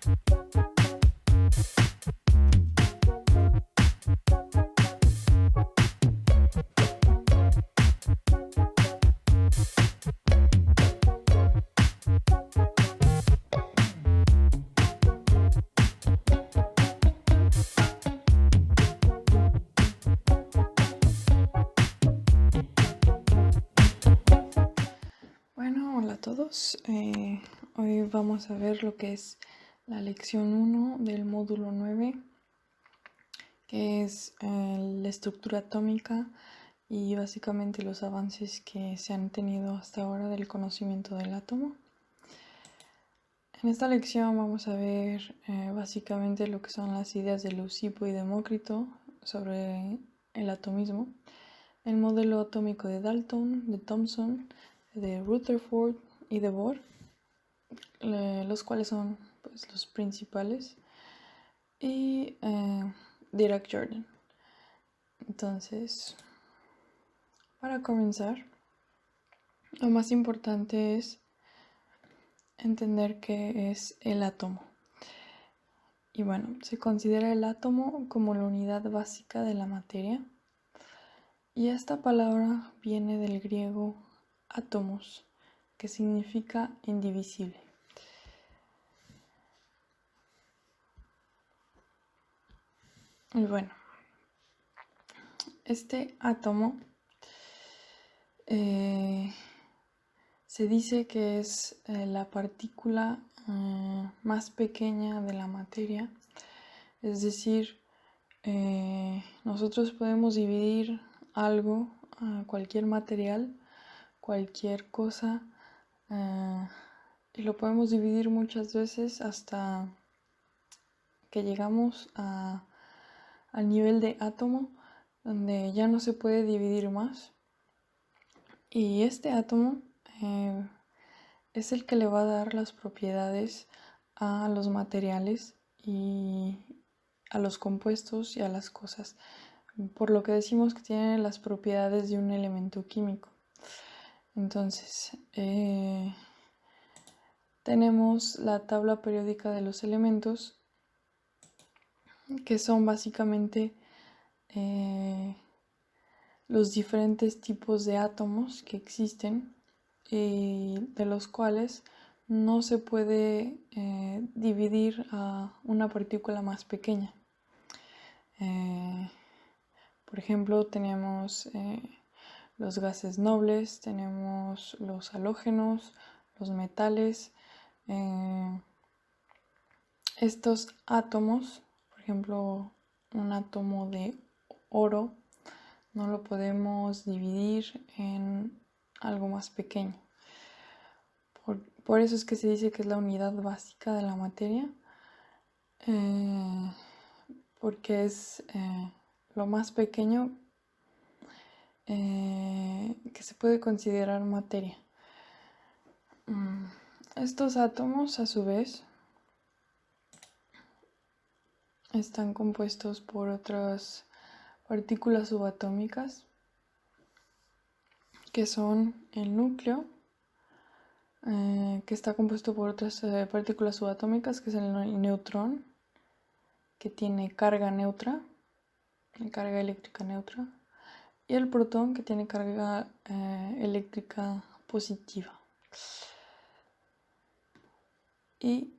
Bueno, hola a todos. Hoy vamos a ver lo que es la lección 1 del módulo 9, que es la estructura atómica y básicamente los avances que se han tenido hasta ahora del conocimiento del átomo. En esta lección vamos a ver básicamente lo que son las ideas de Leucipo y Demócrito sobre el atomismo, el modelo atómico de Dalton, de Thomson, de Rutherford y de Bohr, los cuales son pues, los principales, y Dirac-Jordan. Entonces, para comenzar, lo más importante es entender qué es el átomo. Y bueno, se considera el átomo como la unidad básica de la materia. Y esta palabra viene del griego átomos, que significa indivisible. Y bueno, este átomo se dice que es la partícula más pequeña de la materia. Es decir, nosotros podemos dividir algo, cualquier material, cualquier cosa, y lo podemos dividir muchas veces hasta que llegamos al nivel de átomo, donde ya no se puede dividir más. Y este átomo es el que le va a dar las propiedades a los materiales y a los compuestos y a las cosas, por lo que decimos que tiene las propiedades de un elemento químico. Entonces, tenemos la tabla periódica de los elementos, que son básicamente los diferentes tipos de átomos que existen y de los cuales no se puede dividir a una partícula más pequeña. Por ejemplo, tenemos los gases nobles, tenemos los halógenos, los metales. Estos átomos, por ejemplo, un átomo de oro, no lo podemos dividir en algo más pequeño. Por eso es que se dice que es la unidad básica de la materia, porque es lo más pequeño que se puede considerar materia. Estos átomos, a su vez, están compuestos por otras partículas subatómicas, que son el núcleo, que está compuesto por otras partículas subatómicas, que es el neutrón, que tiene carga neutra, carga eléctrica neutra, y el protón, que tiene carga eléctrica positiva. Y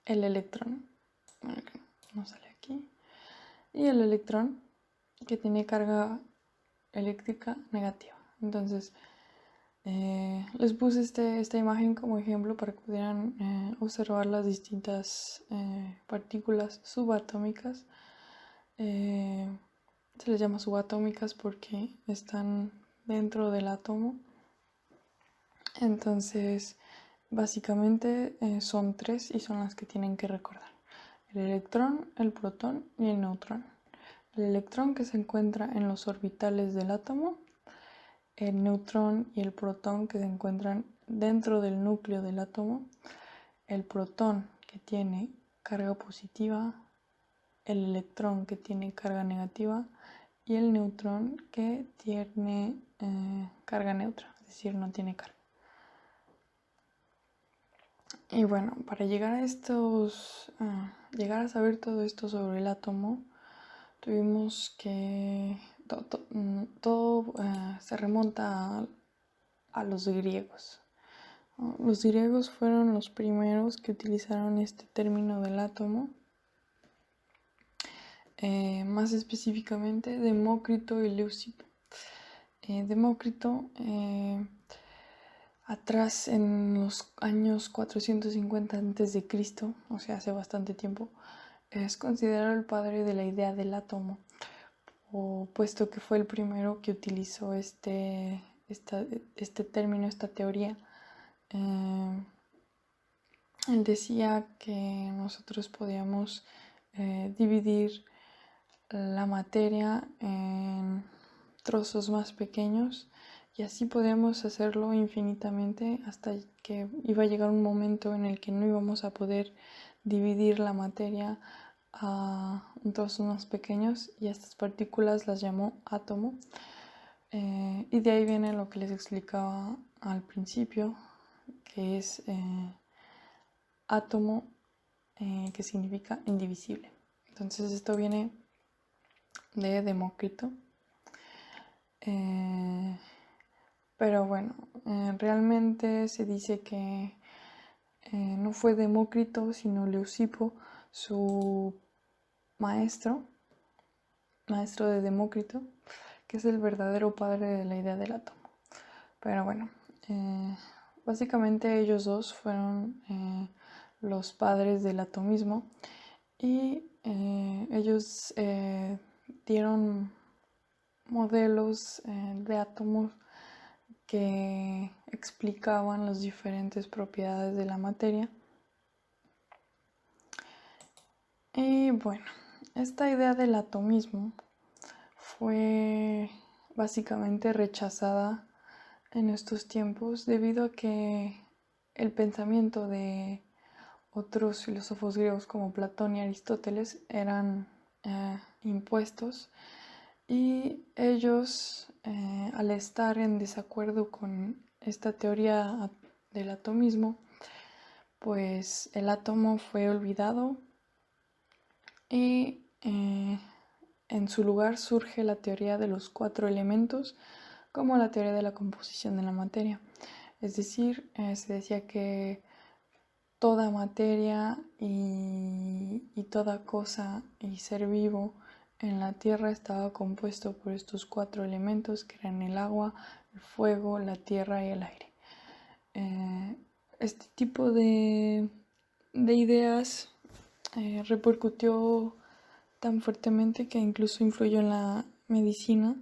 el electrón, bueno, que no sale aquí, y el electrón, que tiene carga eléctrica negativa. Entonces, les puse esta imagen como ejemplo para que pudieran observar las distintas partículas subatómicas. Se les llama subatómicas porque están dentro del átomo. Entonces, básicamente son tres y son las que tienen que recordar: el electrón, el protón y el neutrón. El electrón, que se encuentra en los orbitales del átomo, el neutrón y el protón, que se encuentran dentro del núcleo del átomo, el protón, que tiene carga positiva, el electrón, que tiene carga negativa, y el neutrón, que tiene carga neutra, es decir, no tiene carga. Y bueno, para llegar a saber todo esto sobre el átomo, tuvimos que todo se remonta a los griegos. Los griegos fueron los primeros que utilizaron este término del átomo, más específicamente Demócrito y Leucipo. Demócrito, atrás en los años 450 a.C., o sea, hace bastante tiempo, es considerado el padre de la idea del átomo, puesto que fue el primero que utilizó este término, esta teoría. Él decía que nosotros podíamos dividir la materia en trozos más pequeños y así podíamos hacerlo infinitamente hasta que iba a llegar un momento en el que no íbamos a poder dividir la materia a trozos más pequeños, y a estas partículas las llamó átomo. Y de ahí viene lo que les explicaba al principio, que es átomo, que significa indivisible. Entonces esto viene de Demócrito. Pero bueno, realmente se dice que no fue Demócrito, sino Leucipo, su maestro de Demócrito, que es el verdadero padre de la idea del átomo. Pero bueno, básicamente ellos dos fueron los padres del atomismo, y ellos dieron modelos de átomos que explicaban las diferentes propiedades de la materia. Y bueno, esta idea del atomismo fue básicamente rechazada en estos tiempos debido a que el pensamiento de otros filósofos griegos como Platón y Aristóteles eran impuestos, y ellos, al estar en desacuerdo con esta teoría del atomismo, pues el átomo fue olvidado y en su lugar surge la teoría de los 4 elementos, como la teoría de la composición de la materia. Es decir, se decía que toda materia y toda cosa y ser vivo en la Tierra estaba compuesto por estos 4 elementos, que eran el agua, el fuego, la tierra y el aire. Este tipo de ideas repercutió tan fuertemente que incluso influyó en la medicina,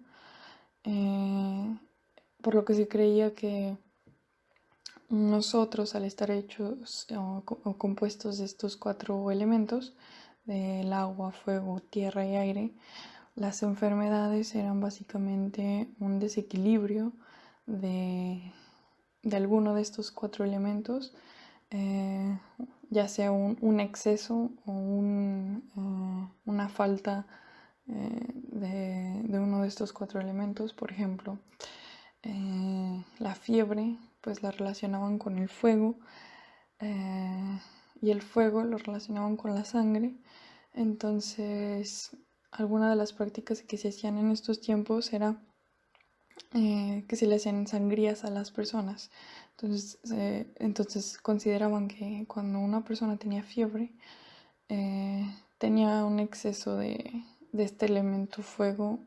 por lo que se creía que nosotros, al estar hechos o compuestos de estos 4 elementos, del agua, fuego, tierra y aire, las enfermedades eran básicamente un desequilibrio de alguno de estos 4 elementos, ya sea un exceso o una falta de uno de estos 4 elementos. Por ejemplo, la fiebre pues la relacionaban con el fuego, y el fuego lo relacionaban con la sangre. Entonces, alguna de las prácticas que se hacían en estos tiempos era que se le hacían sangrías a las personas. Entonces consideraban que cuando una persona tenía fiebre, tenía un exceso de este elemento fuego,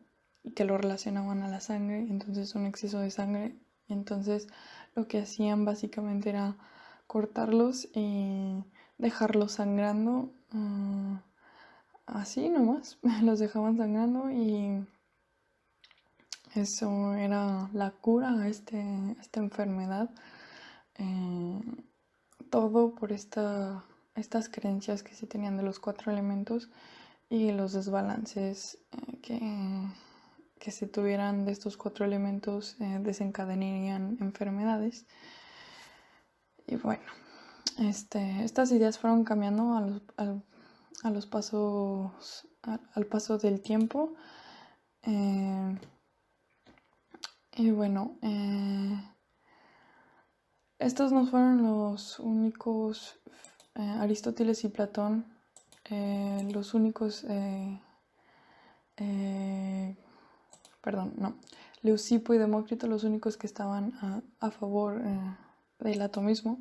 y que lo relacionaban a la sangre, entonces un exceso de sangre. Entonces lo que hacían básicamente era cortarlos y dejarlos sangrando, así nomás, los dejaban sangrando, y eso era la cura a esta enfermedad. Todo por estas creencias que se tenían de los 4 elementos y los desbalances que se tuvieran de estos 4 elementos desencadenarían enfermedades. Y bueno, estas ideas fueron cambiando al paso del tiempo. Y bueno, Estos no fueron los únicos, Aristóteles y Platón, los únicos, perdón, no, Leucipo y Demócrito, los únicos que estaban a favor del atomismo.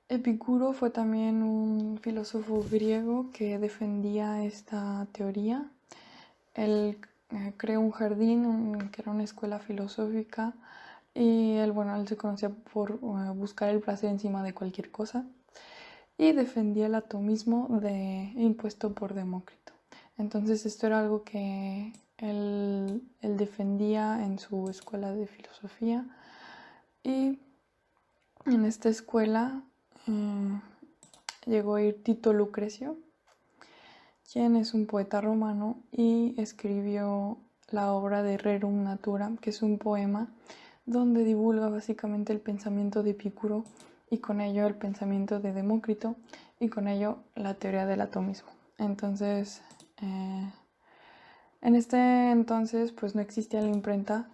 Epicuro fue también un filósofo griego que defendía esta teoría. Él creó un jardín, que era una escuela filosófica, y él se conocía por buscar el placer encima de cualquier cosa, y defendía el atomismo impuesto por Demócrito. Entonces esto era algo que él defendía en su escuela de filosofía, y en esta escuela llegó a ir Tito Lucrecio, quien es un poeta romano y escribió la obra de Rerum Natura, que es un poema donde divulga básicamente el pensamiento de Epicuro y con ello el pensamiento de Demócrito y con ello la teoría del atomismo. Entonces, en este entonces pues no existía la imprenta.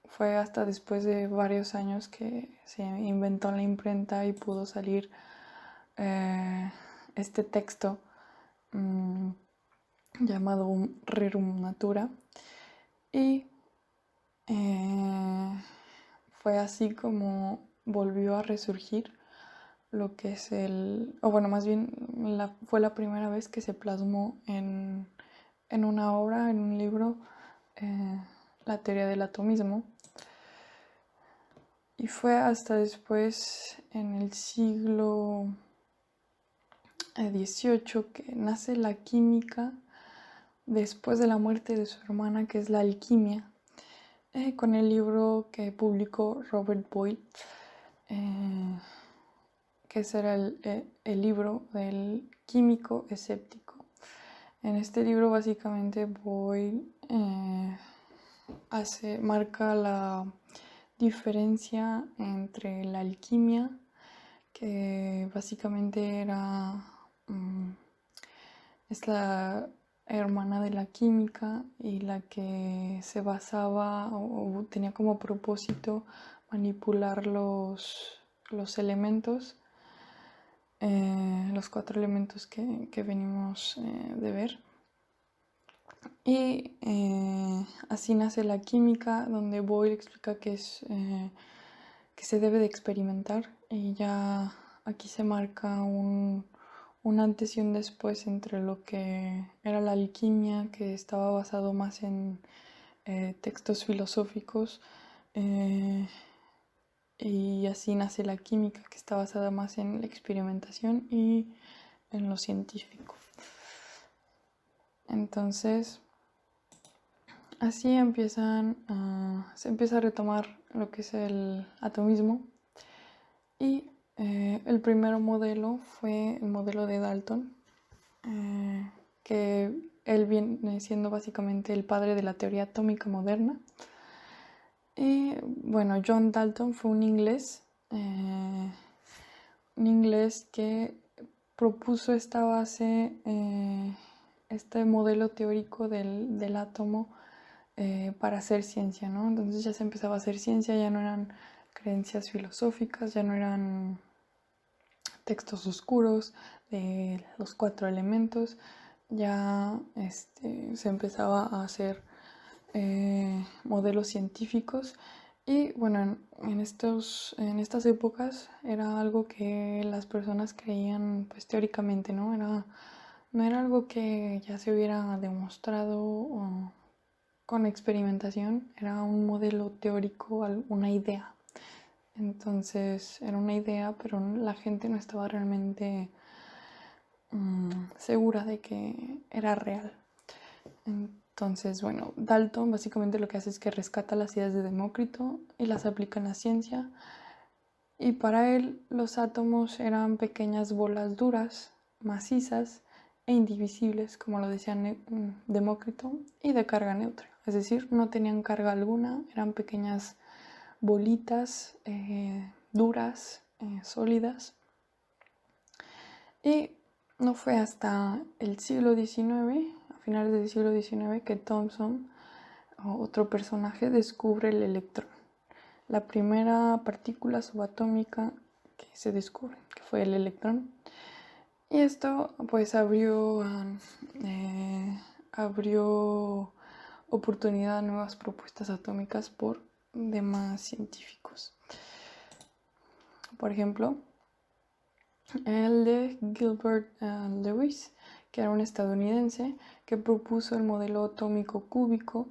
Fue hasta después de varios años que se inventó la imprenta y pudo salir este texto llamado Rerum Natura, y fue así como volvió a resurgir lo que es más bien fue la primera vez que se plasmó en una obra, en un libro, la teoría del atomismo. Y fue hasta después, en el siglo XVIII, que nace la química después de la muerte de su hermana, que es la alquimia, con el libro que publicó Robert Boyle, que será el libro del químico escéptico. En este libro básicamente Boyle marca la diferencia entre la alquimia, que básicamente es la hermana de la química, y la que se basaba o tenía como propósito manipular los elementos, los 4 elementos que venimos de ver. Y así nace la química, donde Boyle explica que se debe de experimentar, y ya aquí se marca un antes y un después entre lo que era la alquimia, que estaba basado más en textos filosóficos, y así nace la química, que está basada más en la experimentación y en lo científico. Entonces, así se empieza a retomar lo que es el atomismo, y el primer modelo fue el modelo de Dalton, que él viene siendo básicamente el padre de la teoría atómica moderna. Y John Dalton fue un inglés que propuso esta base, este modelo teórico del átomo, para hacer ciencia, ¿no? Entonces ya se empezaba a hacer ciencia, ya no eran creencias filosóficas, ya no eran textos oscuros de los 4 elementos, ya se empezaba a hacer modelos científicos. Y en estas épocas era algo que las personas creían pues teóricamente, ¿no? No era algo que ya se hubiera demostrado con experimentación, era un modelo teórico, una idea. Entonces era una idea, pero la gente no estaba realmente segura de que era real. Entonces, Dalton básicamente lo que hace es que rescata las ideas de Demócrito y las aplica en la ciencia. Y para él los átomos eran pequeñas bolas duras, macizas e indivisibles, como lo decía Demócrito, y de carga neutra. Es decir, no tenían carga alguna, eran pequeñas bolitas duras, sólidas. Y no fue hasta el siglo XIX, a finales del siglo XIX, que Thomson, otro personaje, descubre el electrón. la primera partícula subatómica que se descubre, que fue el electrón. Y esto pues abrió oportunidad a nuevas propuestas atómicas por demás científicos. Por ejemplo, el de Gilbert Lewis, que era un estadounidense que propuso el modelo atómico cúbico.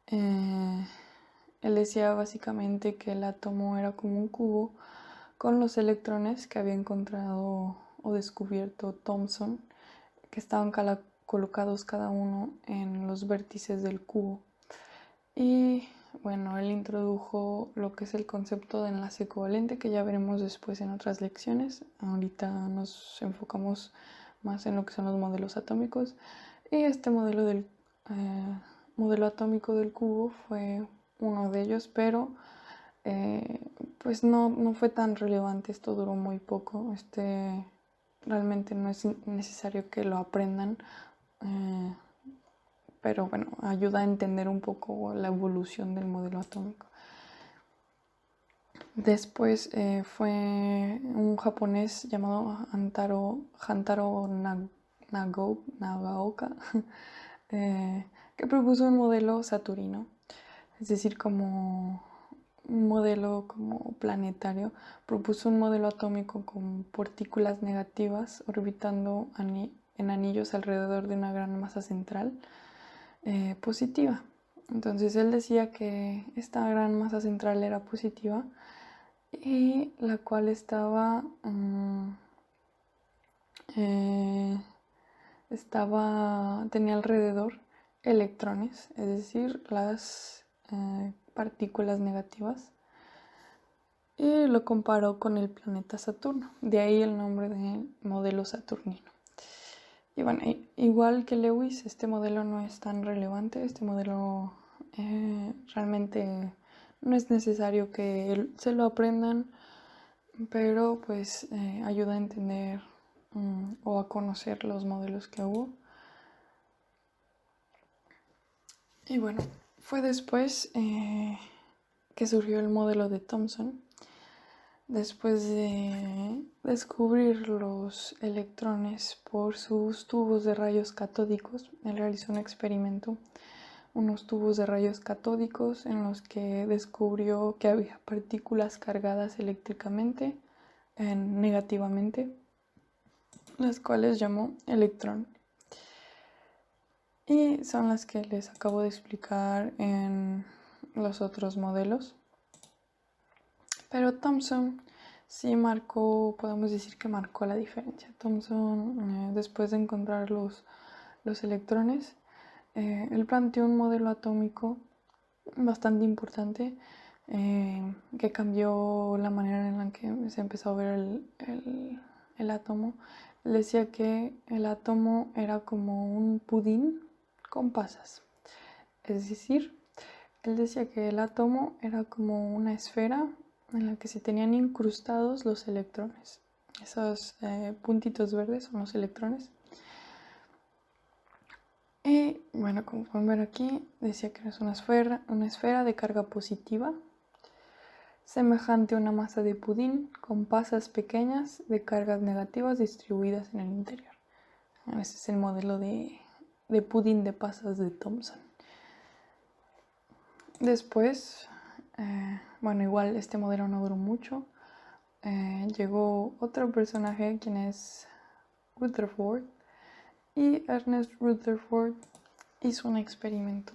Él decía básicamente que el átomo era como un cubo con los electrones que había encontrado o descubierto Thomson, que estaban colocados cada uno en los vértices del cubo. Y bueno, él introdujo lo que es el concepto de enlace covalente, que ya veremos después en otras lecciones. Ahorita nos enfocamos más en lo que son los modelos atómicos. Y este modelo modelo atómico del cubo fue uno de ellos, pero pues no fue tan relevante. Esto duró muy poco. Realmente no es necesario que lo aprendan. Pero bueno, ayuda a entender un poco la evolución del modelo atómico. Después fue un japonés llamado Hantaro Nagaoka, que propuso un modelo saturino, es decir, como un modelo como planetario. Propuso un modelo atómico con partículas negativas orbitando en anillos alrededor de una gran masa central positiva. Entonces él decía que esta gran masa central era positiva y la cual tenía alrededor electrones, es decir, las partículas negativas, y lo comparó con el planeta Saturno, de ahí el nombre del modelo saturnino. Y bueno, igual que Lewis, este modelo no es tan relevante. Este modelo realmente no es necesario que se lo aprendan, pero pues ayuda a entender o a conocer los modelos que hubo. Y bueno, fue después que surgió el modelo de Thomson. Después de descubrir los electrones por sus tubos de rayos catódicos, él realizó un experimento, unos tubos de rayos catódicos en los que descubrió que había partículas cargadas eléctricamente, negativamente, las cuales llamó electrón. Y son las que les acabo de explicar en los otros modelos. Pero Thomson sí podemos decir que marcó la diferencia. Thomson, después de encontrar los electrones, él planteó un modelo atómico bastante importante que cambió la manera en la que se empezó a ver el átomo. Él decía que el átomo era como un pudín con pasas. Es decir, él decía que el átomo era como una esfera en la que se tenían incrustados los electrones. Esos puntitos verdes son los electrones. Y bueno, como pueden ver aquí, decía que es una esfera de carga positiva, semejante a una masa de pudín con pasas pequeñas de cargas negativas distribuidas en el interior. Ese es el modelo de pudín de pasas de Thomson. Después, bueno, igual este modelo no duró mucho. Llegó otro personaje, quien es Rutherford, y Ernest Rutherford hizo un experimento.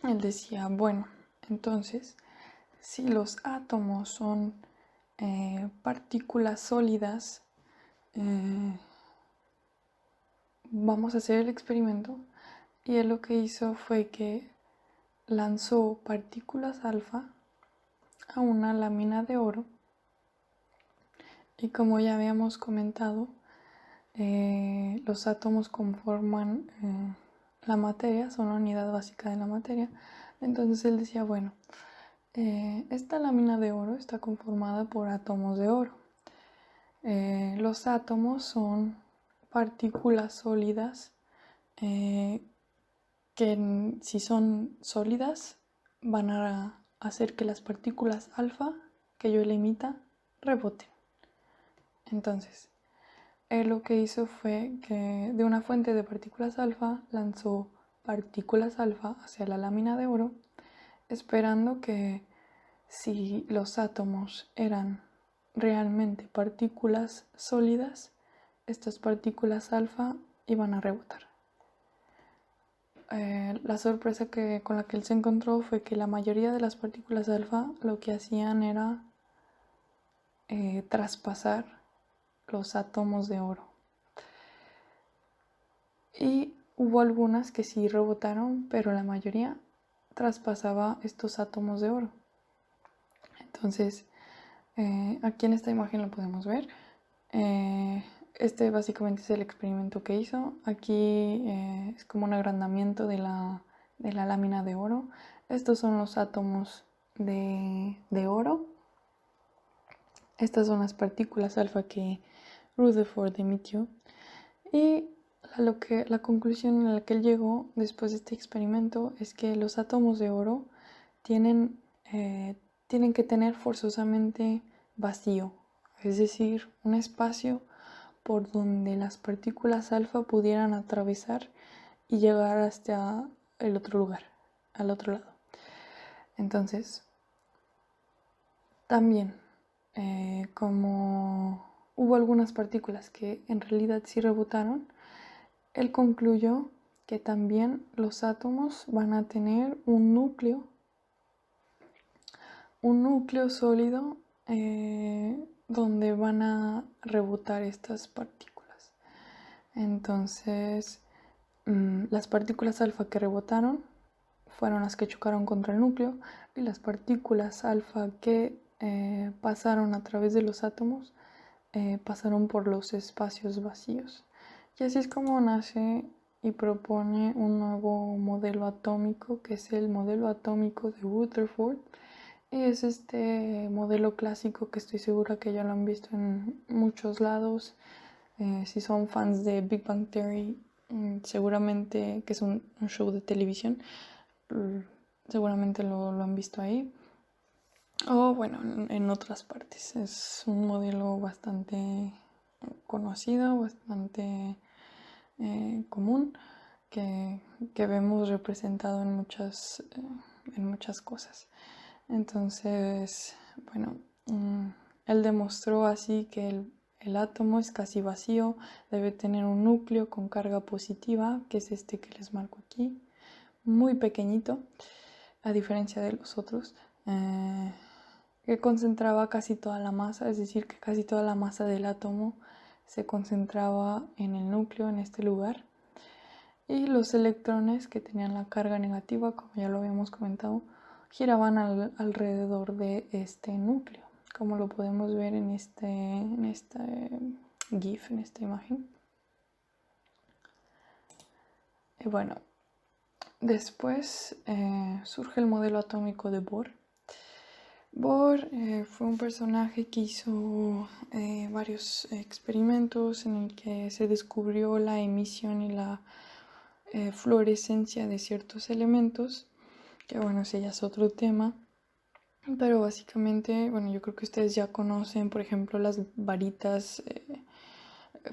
Él decía, bueno, entonces, si los átomos son partículas sólidas, vamos a hacer el experimento. Y él lo que hizo fue que lanzó partículas alfa a una lámina de oro, y como ya habíamos comentado, los átomos conforman la materia, son la unidad básica de la materia. Entonces él decía, bueno, esta lámina de oro está conformada por átomos de oro. Los átomos son partículas sólidas que si son sólidas van a hacer que las partículas alfa que yo le emita reboten. Entonces, él lo que hizo fue que de una fuente de partículas alfa lanzó partículas alfa hacia la lámina de oro, esperando que si los átomos eran realmente partículas sólidas, estas partículas alfa iban a rebotar. La sorpresa con la que él se encontró fue que la mayoría de las partículas alfa lo que hacían era traspasar los átomos de oro. Y hubo algunas que sí rebotaron, pero la mayoría traspasaba estos átomos de oro. Entonces, aquí en esta imagen lo podemos ver. Este básicamente es el experimento que hizo. Aquí es como un agrandamiento de la lámina de oro. Estos son los átomos de oro. Estas son las partículas alfa que Rutherford emitió. Y la conclusión a la que él llegó después de este experimento es que los átomos de oro tienen que tener forzosamente vacío, es decir, un espacio por donde las partículas alfa pudieran atravesar y llegar hasta el otro lugar, al otro lado. Entonces, también, como hubo algunas partículas que en realidad sí rebotaron, él concluyó que también los átomos van a tener un núcleo sólido donde van a rebotar estas partículas. Entonces, las partículas alfa que rebotaron fueron las que chocaron contra el núcleo, y las partículas alfa que pasaron a través de los átomos pasaron por los espacios vacíos. Y así es como nace y propone un nuevo modelo atómico, que es el modelo atómico de Rutherford. Y es este modelo clásico que estoy segura que ya lo han visto en muchos lados. Si son fans de Big Bang Theory, seguramente, que es un show de televisión, seguramente lo han visto ahí. O bueno, en otras partes. Es un modelo bastante conocido, bastante común, que vemos representado en muchas cosas. Entonces, bueno, él demostró así que el átomo es casi vacío, debe tener un núcleo con carga positiva, que es este que les marco aquí, muy pequeñito, a diferencia de los otros, que concentraba casi toda la masa, es decir, que casi toda la masa del átomo se concentraba en el núcleo, en este lugar. Y los electrones, que tenían la carga negativa, como ya lo habíamos comentado, giraban alrededor de este núcleo, como lo podemos ver en este GIF, en esta imagen. Y bueno, después surge el modelo atómico de Bohr. Bohr fue un personaje que hizo varios experimentos en el que se descubrió la emisión y la fluorescencia de ciertos elementos, que bueno, ese ya es otro tema. Pero básicamente, bueno, yo creo que ustedes ya conocen, por ejemplo, las varitas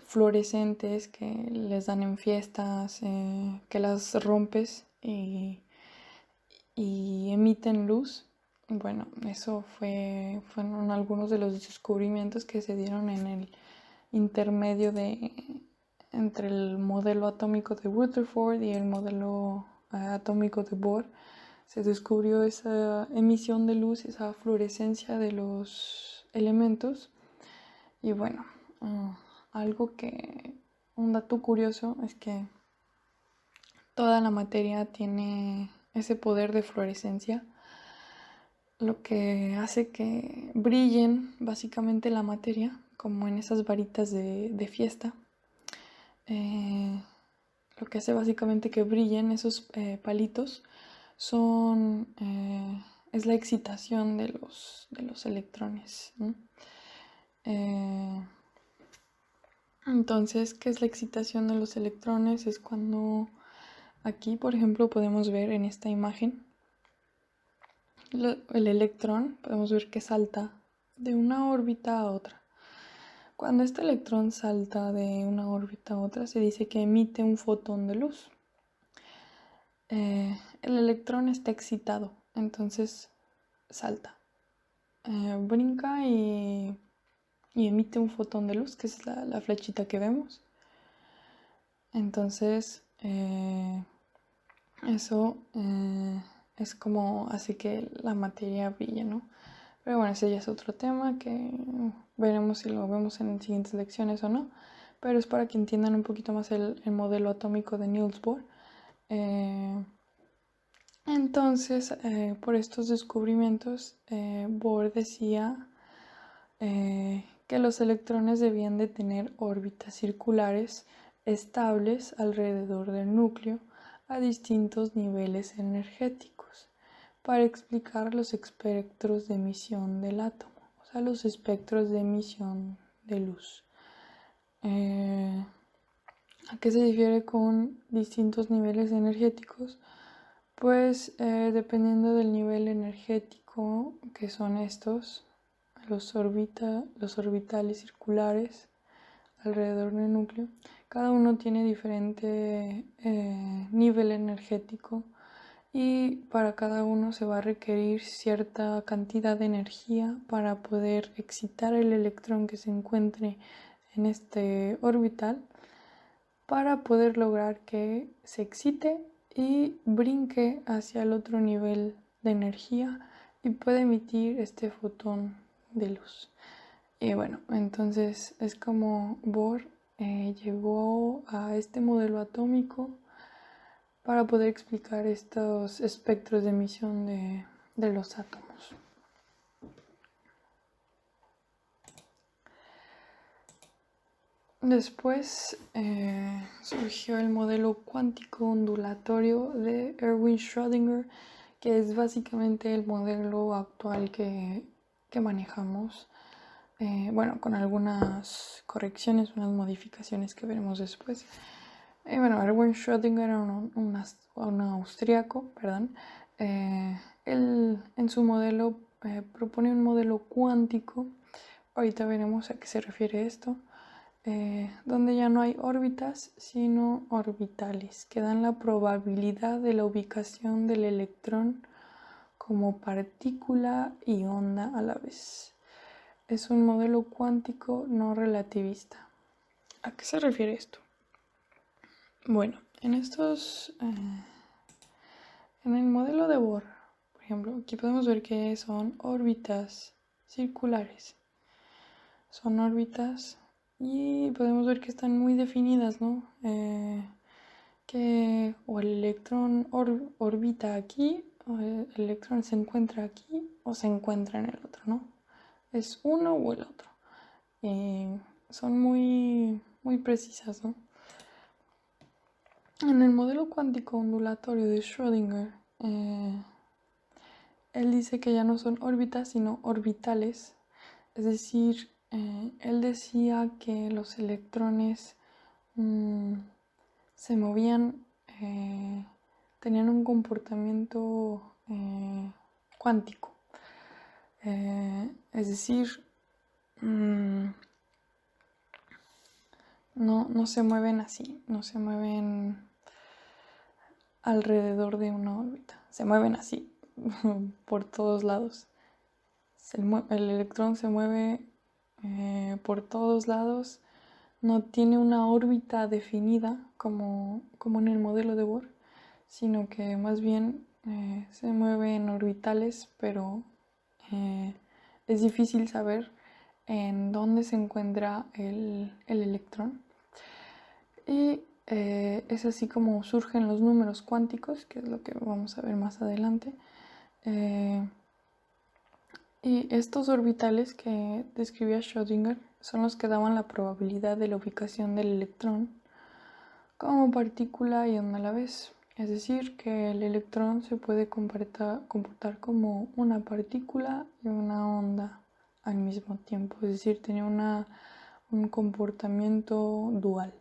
fluorescentes que les dan en fiestas, que las rompes y emiten luz. Bueno, eso fueron algunos de los descubrimientos que se dieron en el intermedio entre el modelo atómico de Rutherford y el modelo atómico de Bohr. Se descubrió esa emisión de luz, esa fluorescencia de los elementos. Y bueno, un dato curioso es que toda la materia tiene ese poder de fluorescencia, lo que hace que brillen básicamente la materia, como en esas varitas de fiesta. Lo que hace básicamente que brillen esos palitos es la excitación de los electrones, ¿no? Entonces, ¿qué es la excitación de los electrones? Es cuando aquí, por ejemplo, podemos ver en esta imagen el electrón podemos ver que salta de una órbita a otra. Cuando este electrón salta de una órbita a otra, se dice que emite un fotón de luz. El electrón está excitado, entonces salta, brinca y emite un fotón de luz, que es la flechita que vemos. Entonces, eso es como hace que la materia brille, ¿no? Pero bueno, ese ya es otro tema que veremos si lo vemos en siguientes lecciones o no. Pero es para que entiendan un poquito más el modelo atómico de Niels Bohr. Entonces, por estos descubrimientos, Bohr decía que los electrones debían de tener órbitas circulares estables alrededor del núcleo a distintos niveles energéticos para explicar los espectros de emisión del átomo, o sea, los espectros de emisión de luz. ¿A qué se difiere con distintos niveles energéticos? Pues dependiendo del nivel energético que son estos, los orbitales circulares alrededor del núcleo, cada uno tiene diferente nivel energético y para cada uno se va a requerir cierta cantidad de energía para poder excitar el electrón que se encuentre en este orbital para poder lograr que se excite y brinque hacia el otro nivel de energía y pueda emitir este fotón de luz. Y bueno, entonces es como Bohr llegó a este modelo atómico para poder explicar estos espectros de emisión de los átomos. Después surgió el modelo cuántico ondulatorio de Erwin Schrödinger, que es básicamente el modelo actual que manejamos. Bueno, con algunas correcciones, unas modificaciones que veremos después. Bueno, Erwin Schrödinger era un austríaco, perdón. Él en su modelo propone un modelo cuántico. Ahorita veremos a qué se refiere esto. Donde ya no hay órbitas, sino orbitales, que dan la probabilidad de la ubicación del electrón como partícula y onda a la vez. Es un modelo cuántico no relativista. ¿A qué se refiere esto? Bueno, en el modelo de Bohr, por ejemplo, aquí podemos ver que son órbitas circulares. Son órbitas y podemos ver que están muy definidas, ¿no? Que o el electrón orbita aquí, o el electrón se encuentra aquí o se encuentra en el otro, ¿no? Es uno o el otro. Son muy, muy precisas, ¿no? En el modelo cuántico ondulatorio de Schrödinger, él dice que ya no son órbitas, sino orbitales. Es decir, él decía que los electrones se movían, tenían un comportamiento cuántico. Es decir, no se mueven así, no se mueven alrededor de una órbita, se mueven así por todos lados. El electrón se mueve por todos lados, no tiene una órbita definida como en el modelo de Bohr, sino que más bien se mueve en orbitales, pero es difícil saber en dónde se encuentra el electrón. Y es así como surgen los números cuánticos, que es lo que vamos a ver más adelante. Y estos orbitales que describía Schrödinger son los que daban la probabilidad de la ubicación del electrón como partícula y onda a la vez. Es decir, que el electrón se puede comportar como una partícula y una onda al mismo tiempo. Es decir, tiene un comportamiento dual.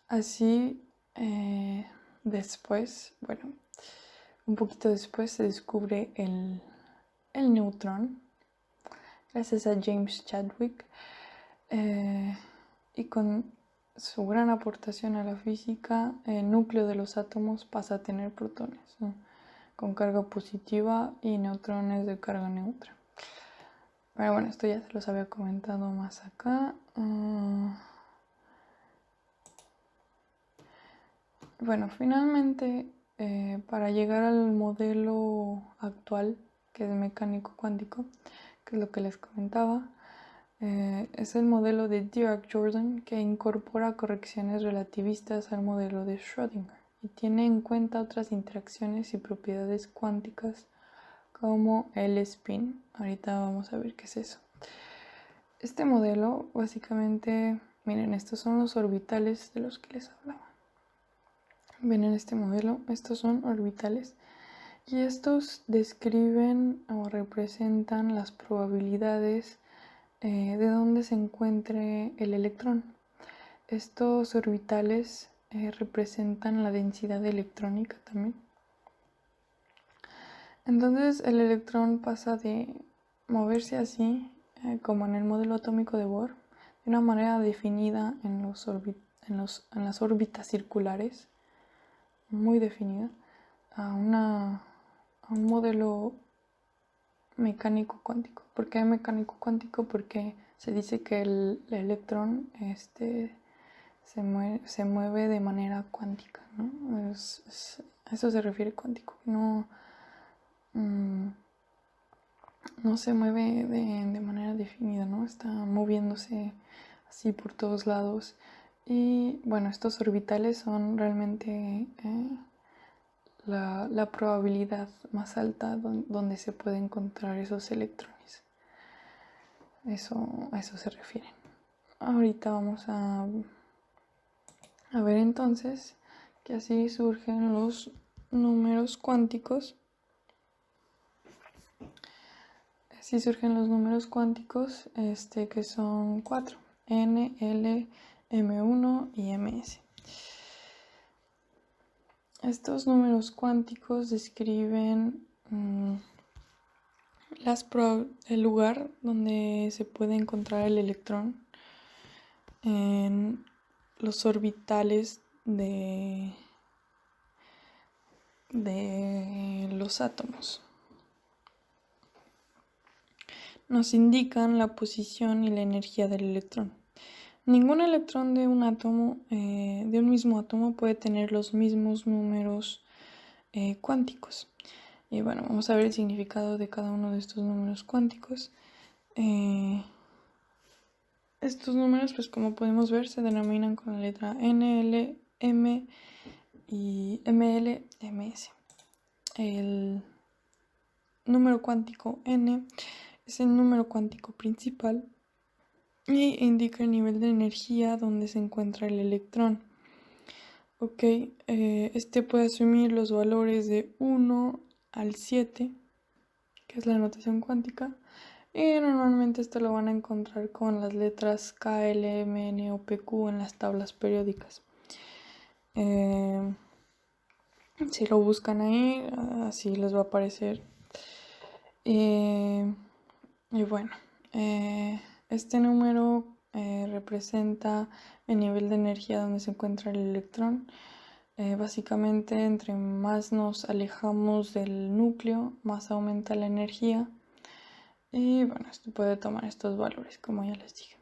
Así, después, bueno, un poquito después se descubre el neutrón, gracias a James Chadwick, y con su gran aportación a la física, el núcleo de los átomos pasa a tener protones, ¿no?, con carga positiva y neutrones de carga neutra. Pero bueno, esto ya se los había comentado más acá. Bueno, finalmente, para llegar al modelo actual, que es mecánico cuántico, que es lo que les comentaba, es el modelo de Dirac-Jordan, que incorpora correcciones relativistas al modelo de Schrödinger y tiene en cuenta otras interacciones y propiedades cuánticas como el spin. Ahorita vamos a ver qué es eso. Este modelo, básicamente, miren, estos son los orbitales de los que les hablaba. Ven en este modelo, estos son orbitales y estos describen o representan las probabilidades de dónde se encuentre el electrón. Estos orbitales representan la densidad electrónica también. Entonces el electrón pasa de moverse así, como en el modelo atómico de Bohr, de una manera definida en las órbitas circulares, muy definida, a un modelo mecánico cuántico. ¿Por qué mecánico cuántico? Porque se dice que el electrón se mueve de manera cuántica, ¿no? A eso se refiere cuántico. No se mueve de manera definida, ¿no? Está moviéndose así por todos lados. Y bueno, estos orbitales son realmente la probabilidad más alta donde se puede encontrar esos electrones. A eso se refiere. Ahorita vamos a ver entonces que así surgen los números cuánticos. Así surgen los números cuánticos, que son 4, N, L, M1 y Ms. Estos números cuánticos describen el lugar donde se puede encontrar el electrón en los orbitales de los átomos. Nos indican la posición y la energía del electrón. Ningún electrón de un átomo, de un mismo átomo, puede tener los mismos números cuánticos. Y bueno, vamos a ver el significado de cada uno de estos números cuánticos. Estos números, pues como podemos ver, se denominan con la letra N, L, M y ML, MS. El número cuántico N es el número cuántico principal y indica el nivel de energía donde se encuentra el electrón. Ok, este puede asumir los valores de 1 al 7, que es la notación cuántica, y normalmente esto lo van a encontrar con las letras K, L, M, N o P, Q en las tablas periódicas. Si lo buscan ahí, así les va a aparecer. Y bueno, este número representa el nivel de energía donde se encuentra el electrón. Básicamente, entre más nos alejamos del núcleo, más aumenta la energía. Y bueno, esto puede tomar estos valores, como ya les dije.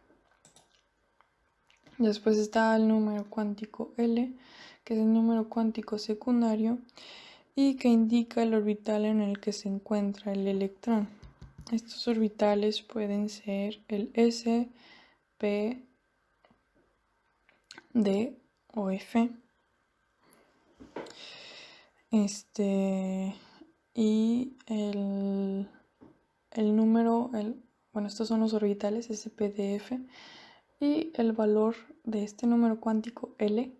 Después está el número cuántico L, que es el número cuántico secundario y que indica el orbital en el que se encuentra el electrón. Estos orbitales pueden ser el S, P, D o F. Y el número, bueno, estos son los orbitales S, P, D, F. Y el valor de este número cuántico L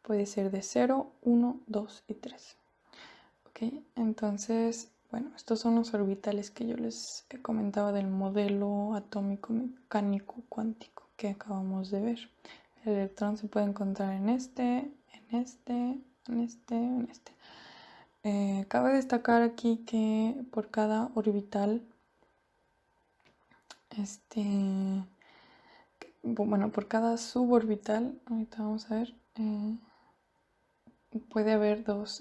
puede ser de 0, 1, 2 y 3. Ok, entonces, bueno, estos son los orbitales que yo les comentaba del modelo atómico mecánico cuántico que acabamos de ver. El electrón se puede encontrar en este en este. Cabe destacar aquí que por cada orbital, bueno, por cada suborbital, ahorita vamos a ver, puede haber dos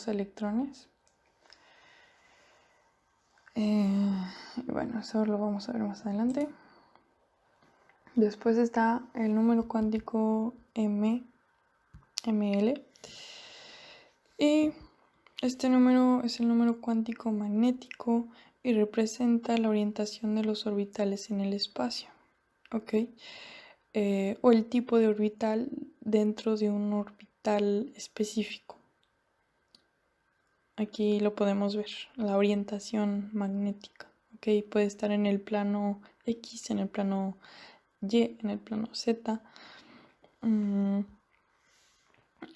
electrones. Y bueno, eso lo vamos a ver más adelante. Después está el número cuántico ML. Y este número es el número cuántico magnético y representa la orientación de los orbitales en el espacio. ¿Ok? O el tipo de orbital dentro de un orbital específico. Aquí lo podemos ver, la orientación magnética. ¿Ok? Puede estar en el plano X, en el plano Y, en el plano Z.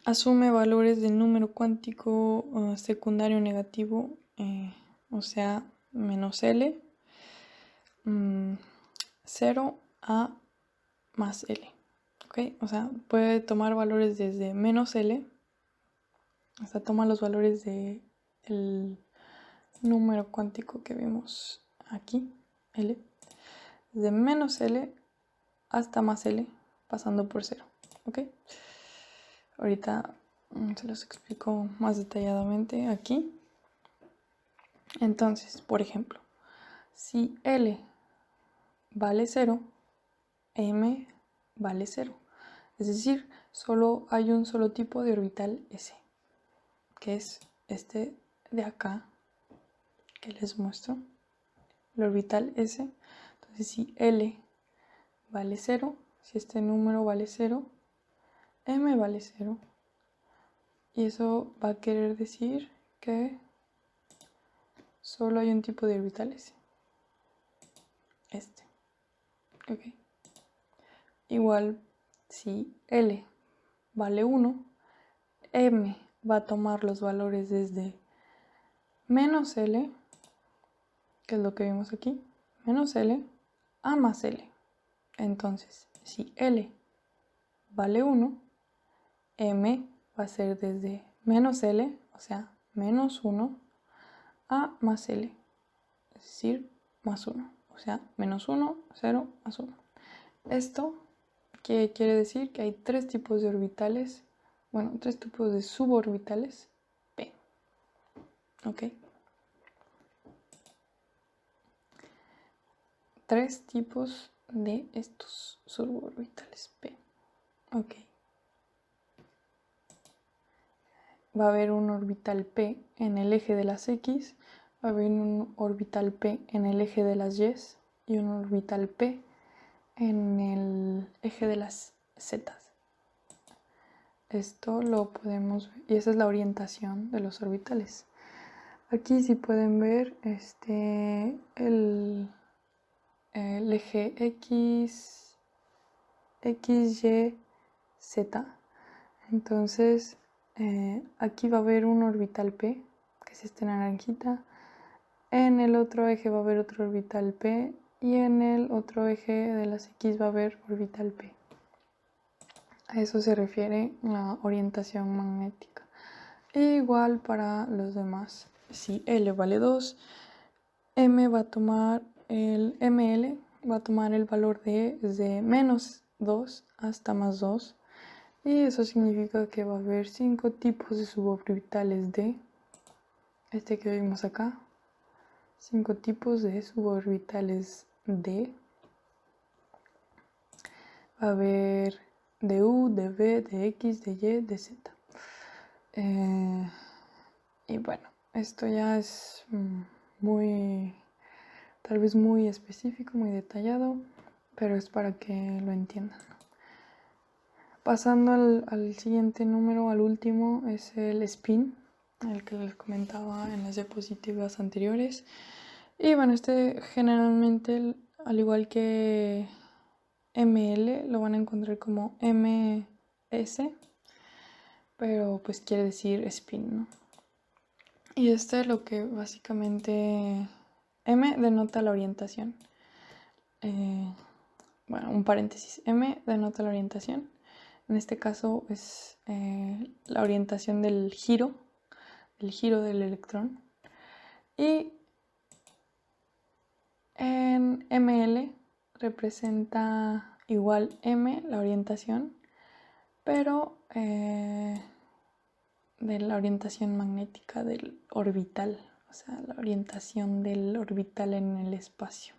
Asume valores del número cuántico secundario negativo, o sea, menos L, 0 a más L. ¿Ok? O sea, puede tomar valores desde menos L hasta toma los valores del número cuántico que vimos aquí, L, desde menos L hasta más L, pasando por 0. ¿Ok? Ahorita se los explico más detalladamente aquí. Entonces, por ejemplo, si L vale 0, M vale 0. Es decir, solo hay un solo tipo de orbital S, que es este de acá, que les muestro, el orbital S. Entonces, si L vale 0, si este número vale 0, M vale 0. Y eso va a querer decir que solo hay un tipo de orbital S. Este. Ok. Igual, si L vale 1, M va a tomar los valores desde menos L, que es lo que vimos aquí, menos L a más L. Entonces, si L vale 1, M va a ser desde menos L, o sea, menos 1, a más L, es decir, más 1, o sea, menos 1, 0, más 1. Esto quiere decir que hay tres tipos de orbitales, bueno, tres tipos de suborbitales P. ¿Ok? Tres tipos de estos suborbitales P. Ok. Va a haber un orbital P en el eje de las X, va a haber un orbital P en el eje de las Y y un orbital P en el eje de las Z. Esto lo podemos ver y esa es la orientación de los orbitales. Aquí sí pueden ver el eje X, Y, Z. Entonces aquí va a haber un orbital P, que es este naranjita. En el otro eje va a haber otro orbital P y en el otro eje de las X va a haber orbital P. A eso se refiere la orientación magnética. Igual para los demás. Si L vale 2, M va a tomar el ML, va a tomar el valor de desde menos 2 hasta más 2. Y eso significa que va a haber 5 tipos de suborbitales D. Este que vimos acá. 5 tipos de suborbitales D. Va a haber de U, de V, de X, de Y, de Z. Y bueno, esto ya es tal vez muy específico, muy detallado, pero es para que lo entiendan. Pasando al siguiente número, al último, es el spin, el que les comentaba en las diapositivas anteriores. Y bueno, este generalmente, al igual que ML, lo van a encontrar como MS, pero pues quiere decir spin, ¿no? Y lo que básicamente M denota la orientación. Bueno, un paréntesis. M denota la orientación. En este caso es la orientación del giro del electrón. Y en ml representa igual m, la orientación, pero de la orientación magnética del orbital, o sea, la orientación del orbital en el espacio.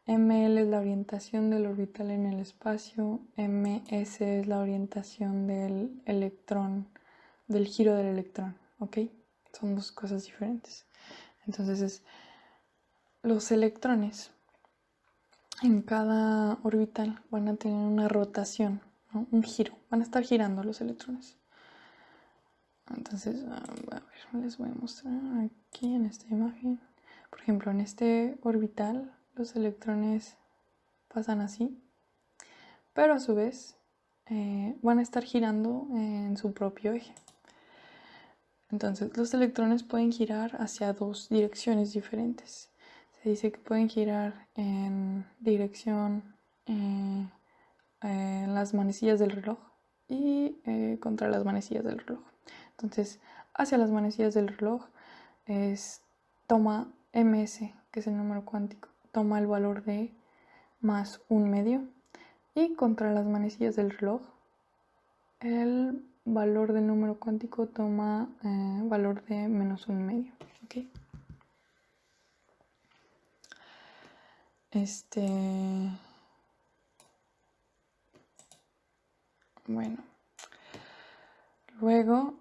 ml es la orientación del orbital en el espacio, ms es la orientación del electrón, del giro del electrón, ¿ok? Son dos cosas diferentes. Entonces, los electrones en cada orbital van a tener una rotación, ¿no? Un giro, van a estar girando los electrones. Entonces, a ver, les voy a mostrar aquí en esta imagen. Por ejemplo, en este orbital los electrones pasan así, pero a su vez van a estar girando en su propio eje. Entonces, los electrones pueden girar hacia dos direcciones diferentes. Se dice que pueden girar en dirección en las manecillas del reloj y contra las manecillas del reloj. Entonces, hacia las manecillas del reloj toma ms, que es el número cuántico, toma el valor de más 1/2, y contra las manecillas del reloj el valor del número cuántico toma valor de menos 1/2. ¿Okay? Bueno, luego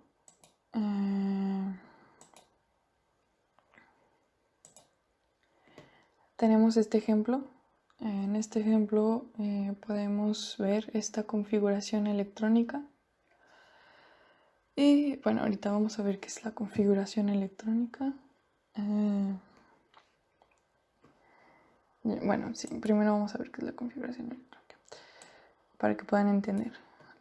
tenemos este ejemplo. En este ejemplo podemos ver esta configuración electrónica. Y bueno, ahorita vamos a ver qué es la configuración electrónica. Bueno, sí, primero vamos a ver qué es la configuración electrónica, para que puedan entender.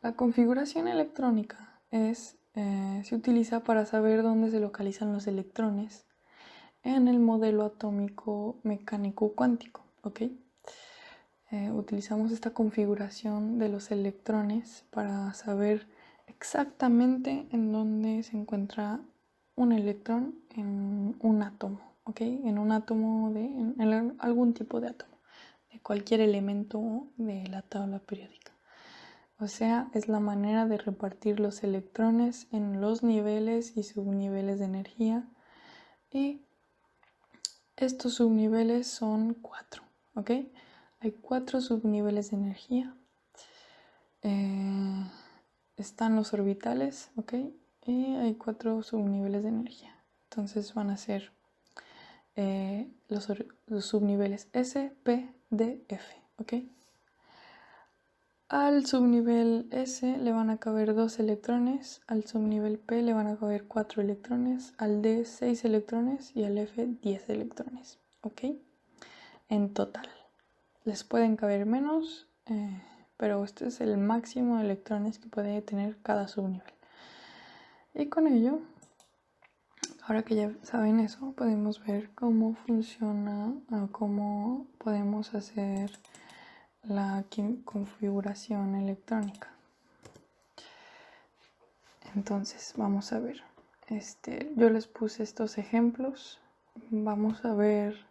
La configuración electrónica se utiliza para saber dónde se localizan los electrones en el modelo atómico mecánico cuántico, ¿ok? Utilizamos esta configuración de los electrones para saber exactamente en dónde se encuentra un electrón en un átomo, ¿ok? En un átomo, en algún tipo de átomo, de cualquier elemento de la tabla periódica. O sea, es la manera de repartir los electrones en los niveles y subniveles de energía. Y estos subniveles son 4, ¿ok? Hay 4 subniveles de energía. Están los orbitales, ¿ok? Y hay 4 subniveles de energía. Entonces van a ser los subniveles S, P, D, F, ¿ok? Al subnivel S le van a caber 2 electrones, al subnivel P le van a caber 4 electrones, al D 6 electrones y al F 10 electrones, ¿ok? En total. Les pueden caber menos, pero este es el máximo de electrones que puede tener cada subnivel. Y con ello, ahora que ya saben eso, podemos ver cómo funciona, cómo podemos hacer la configuración electrónica. Entonces, vamos a ver. Yo les puse estos ejemplos. Vamos a ver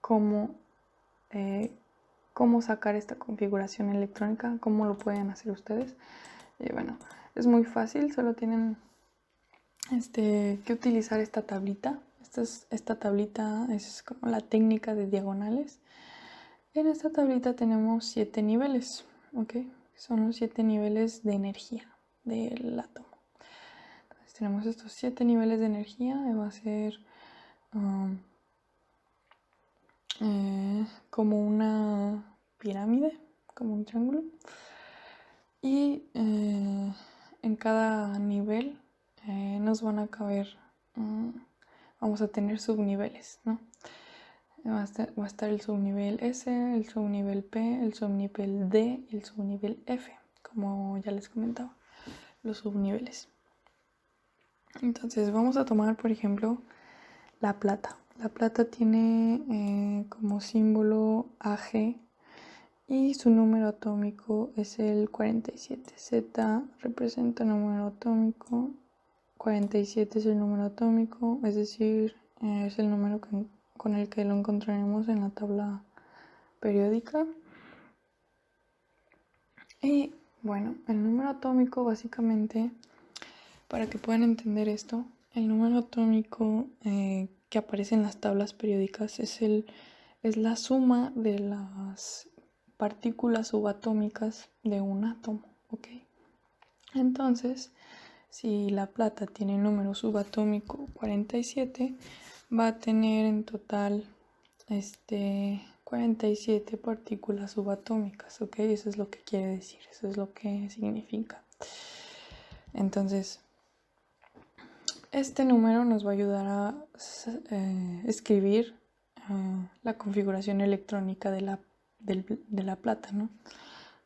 cómo sacar esta configuración electrónica, cómo lo pueden hacer ustedes. Y bueno, es muy fácil, solo tienen que utilizar esta tablita. Esta tablita es como la técnica de diagonales. En esta tablita tenemos 7 niveles, ¿ok? Son los 7 niveles de energía del átomo. Entonces tenemos estos 7 niveles de energía, y va a ser como una pirámide, como un triángulo. Y en cada nivel nos van a caber, vamos a tener subniveles, ¿no? Va a estar el subnivel S, el subnivel P, el subnivel D y el subnivel F, como ya les comentaba, los subniveles. Entonces vamos a tomar, por ejemplo, la plata. La plata tiene como símbolo Ag y su número atómico es el 47. Z representa el número atómico, 47 es el número atómico, es decir, es el número con el que lo encontraremos en la tabla periódica. Y bueno, el número atómico básicamente, para que puedan entender esto, el número atómico que aparece en las tablas periódicas es la suma de las partículas subatómicas de un átomo, ¿ok? Entonces, si la plata tiene el número subatómico 47, va a tener en total 47 partículas subatómicas, ¿ok? Eso es lo que quiere decir, eso es lo que significa. Entonces, este número nos va a ayudar a escribir la configuración electrónica de la plata, ¿no?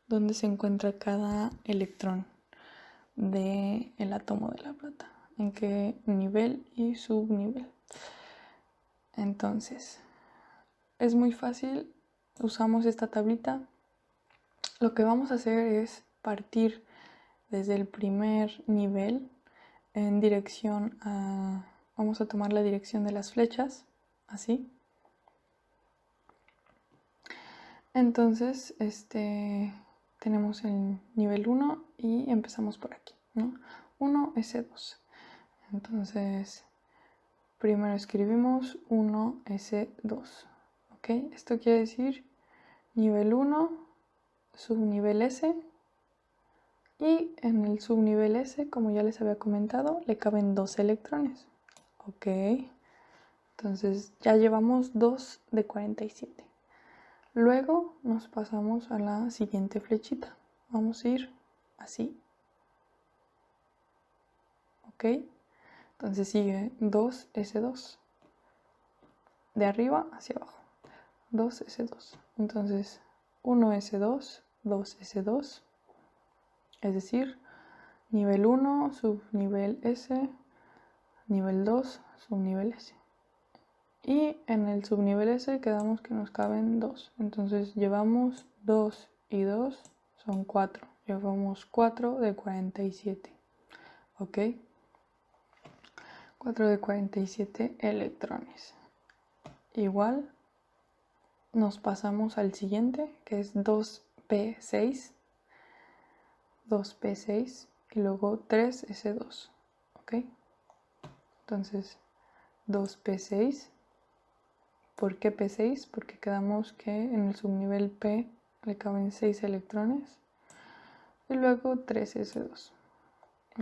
Donde se encuentra cada electrón del átomo de la plata, en qué nivel y subnivel. Entonces, es muy fácil, usamos esta tablita. Lo que vamos a hacer es partir desde el primer nivel en dirección a... Vamos a tomar la dirección de las flechas, así. Entonces, tenemos el nivel 1 y empezamos por aquí, ¿no? 1S2. Entonces, primero escribimos 1S2, ¿ok? Esto quiere decir nivel 1, subnivel S, y en el subnivel S, como ya les había comentado, le caben 2 electrones, ¿ok? Entonces ya llevamos 2 de 47. Luego nos pasamos a la siguiente flechita. Vamos a ir así, ¿ok? Entonces sigue 2S2, de arriba hacia abajo, 2S2. Entonces 1S2, 2S2, es decir, nivel 1, subnivel S, nivel 2, subnivel S. Y en el subnivel S quedamos que nos caben 2. Entonces llevamos 2 y 2 son 4. Llevamos 4 de 47. ¿Ok? 4 de 47 electrones. Igual nos pasamos al siguiente, que es 2p6. 2p6 y luego 3s2. ¿Ok? Entonces 2p6. ¿Por qué P6? Porque quedamos que en el subnivel P le caben 6 electrones. Y luego 3S2.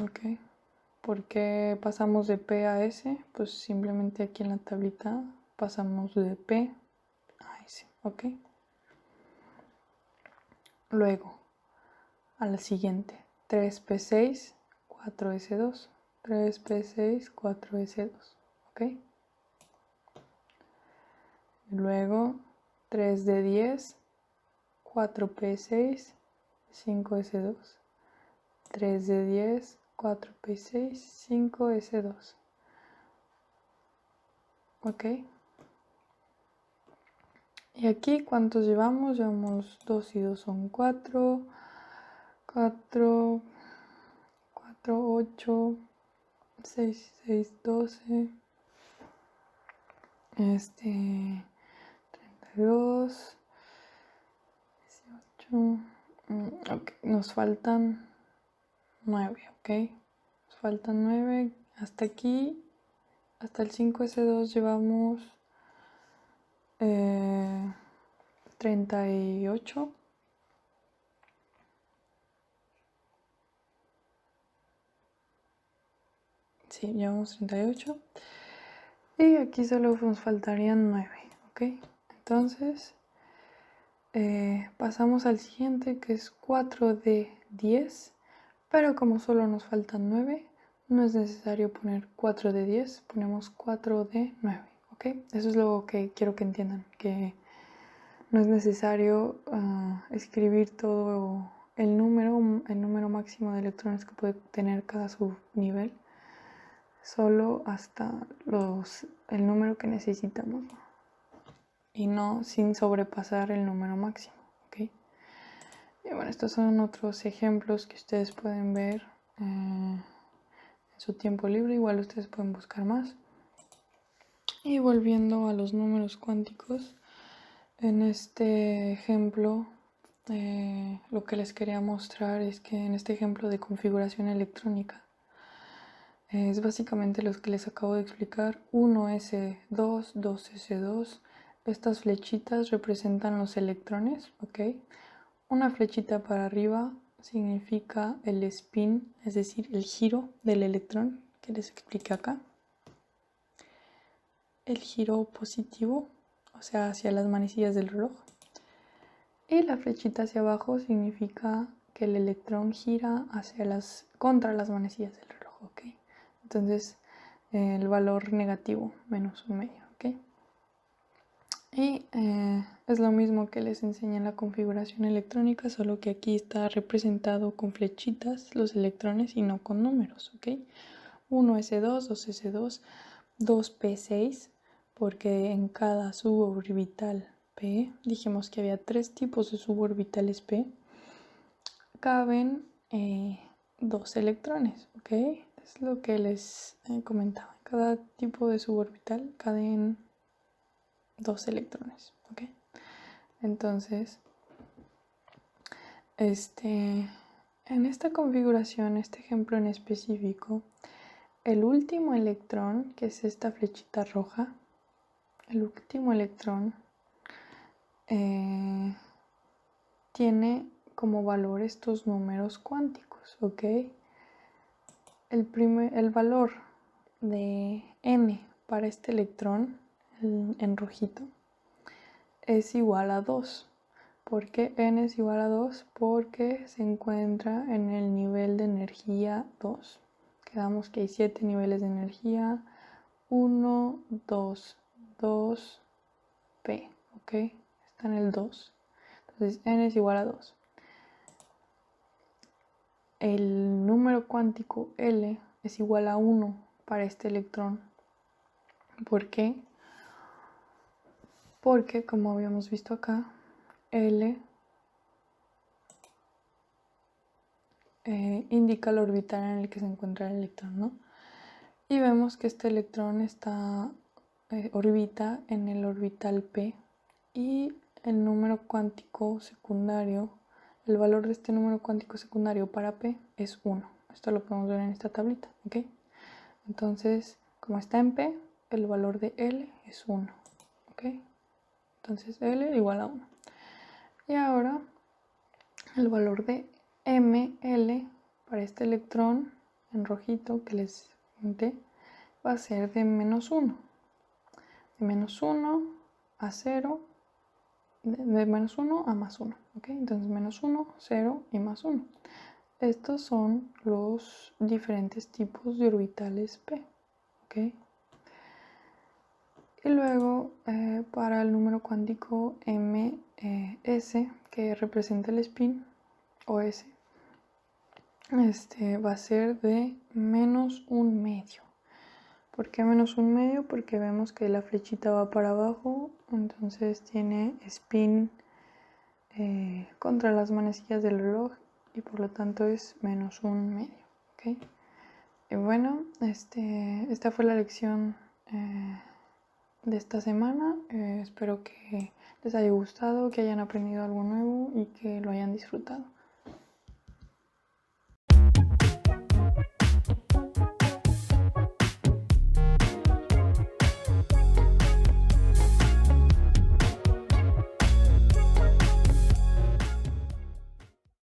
¿Ok? ¿Por qué pasamos de P a S? Pues simplemente aquí en la tablita pasamos de P a S. ¿Ok? Luego, a la siguiente. 3P6, 4S2. 3P6, 4S2. ¿Ok? Luego 3 de 10, 4P6, 5S2. 3 de 10, 4P6, 5S2. ¿Ok? Y aquí, ¿cuántos llevamos? Llevamos 2 y 2 son 4. 4, 4, 8, 6, 6, 12. 32, 18. Ok, nos faltan 9, ¿ok? Nos faltan 9. Hasta aquí, hasta el 5S2 llevamos 38. Sí, llevamos 38. Y aquí solo nos faltarían 9, ¿ok? Entonces, pasamos al siguiente, que es 4 de 10. Pero como solo nos faltan 9, no es necesario poner 4 de 10, ponemos 4 de 9, ¿ok? Eso es lo que quiero que entiendan, que no es necesario escribir todo el número máximo de electrones que puede tener cada subnivel, solo hasta el número que necesitamos y no sin sobrepasar el número máximo, ¿ok? Y bueno, estos son otros ejemplos que ustedes pueden ver en su tiempo libre. Igual ustedes pueden buscar más. Y volviendo a los números cuánticos, en este ejemplo lo que les quería mostrar es que en este ejemplo de configuración electrónica es básicamente lo que les acabo de explicar: 1s2, 2s2. Estas flechitas representan los electrones, ¿ok? Una flechita para arriba significa el spin, es decir, el giro del electrón que les expliqué acá. El giro positivo, o sea, hacia las manecillas del reloj. Y la flechita hacia abajo significa que el electrón gira contra las manecillas del reloj, ¿ok? Entonces, el valor negativo, -1/2, ¿ok? Y es lo mismo que les enseñé en la configuración electrónica, solo que aquí está representado con flechitas los electrones y no con números, ¿ok? 1s2, 2s2, 2p6, porque en cada suborbital P, dijimos que había 3 tipos de suborbitales P, caben 2 electrones, ¿ok? Es lo que les comentaba. Cada tipo de suborbital caben 2 electrones, ¿ok? Entonces, en esta configuración, este ejemplo en específico, el último electrón, que es esta flechita roja, el último electrón tiene como valor estos números cuánticos, ¿ok? El valor de n para este electrón, en rojito, es igual a 2. ¿Por qué n es igual a 2? Porque se encuentra en el nivel de energía 2. Quedamos que hay 7 niveles de energía. 1, 2, 2, P, ¿ok? Está en el 2. Entonces n es igual a 2. El número cuántico L es igual a 1 para este electrón. ¿Por qué? Porque, como habíamos visto acá, L indica el orbital en el que se encuentra el electrón, ¿no? Y vemos que este electrón orbita en el orbital P, y el número cuántico secundario, el valor de este número cuántico secundario para P es 1. Esto lo podemos ver en esta tablita, ¿ok? Entonces, como está en P, el valor de L es 1, ¿ok? Entonces L igual a 1. Y ahora el valor de ML para este electrón en rojito que les comenté va a ser de -1. De -1 a 0, de -1 a +1, ¿ok? Entonces -1, 0 y +1. Estos son los diferentes tipos de orbitales P, ¿ok? Y luego para el número cuántico MS, que representa el spin, o S, va a ser de -1/2. ¿Por qué -1/2? Porque vemos que la flechita va para abajo, entonces tiene spin contra las manecillas del reloj, y por lo tanto es -1/2, ¿ok? Y bueno, esta fue la lección de esta semana. Espero que les haya gustado, que hayan aprendido algo nuevo y que lo hayan disfrutado.